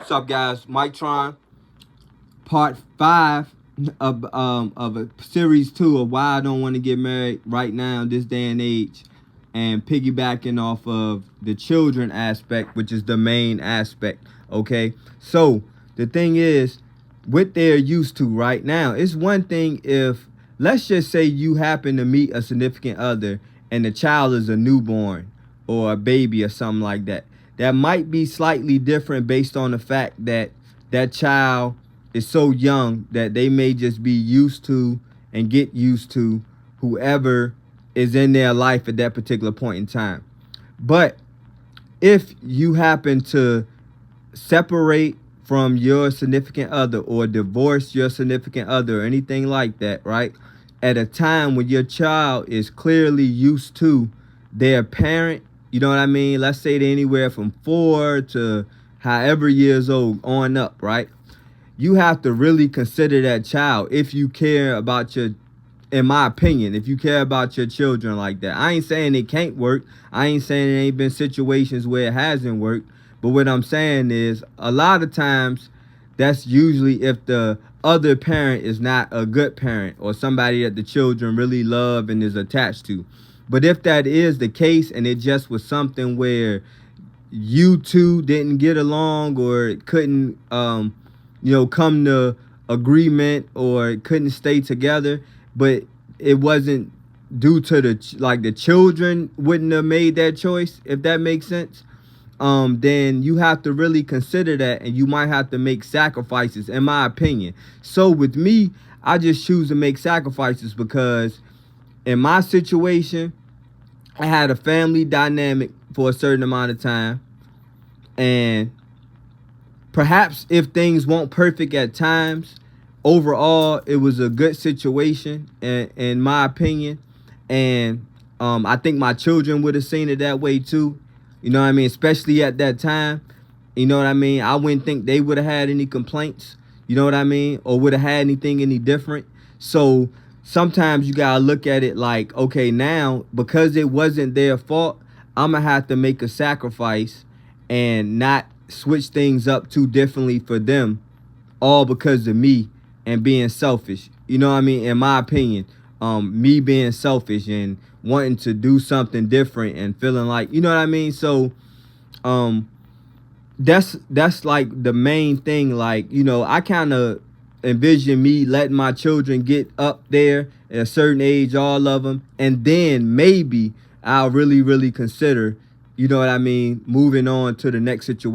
What's up, guys? Mike Tron, part 5 of a series 2 of why I don't want to get married right now, this day and age, and piggybacking off of the children aspect, which is the main aspect. Okay, so the thing is, what they're used to right now, it's one thing if, let's just say, you happen to meet a significant other and the child is a newborn or a baby or something like that. That might be slightly different based on the fact that that child is so young that they may just be used to and get used to whoever is in their life at that particular point in time. But if you happen to separate from your significant other or divorce your significant other or anything like that, right, at a time when your child is clearly used to their parent, you know what I mean? Let's say they're anywhere from 4 to however years old on up, right? You have to really consider that child if you care about your, in my opinion, if you care about your children like that. I ain't saying it can't work. I ain't saying there ain't been situations where it hasn't worked. But what I'm saying is, a lot of times, that's usually if the other parent is not a good parent or somebody that the children really love and is attached to. But if that is the case and it just was something where you two didn't get along or couldn't, come to agreement or couldn't stay together, but it wasn't due to the children wouldn't have made that choice, if that makes sense, then you have to really consider that, and you might have to make sacrifices, in my opinion. So with me, I just choose to make sacrifices because in my situation, I had a family dynamic for a certain amount of time, and perhaps if things weren't perfect at times, overall it was a good situation in my opinion. And I think my children would have seen it that way too. You know what I mean? Especially at that time. You know what I mean? I wouldn't think they would have had any complaints. You know what I mean? Or would have had anything any different. So sometimes you gotta look at it like, okay, now because it wasn't their fault, I'm gonna have to make a sacrifice and not switch things up too differently for them, all because of me and being selfish. You know what I mean? In my opinion, me being selfish and wanting to do something different and feeling like, you know what I mean? So that's like the main thing. Like, I kind of envision me letting my children get up there at a certain age, all of them, and then maybe I'll really consider, you know what I mean, moving on to the next situation.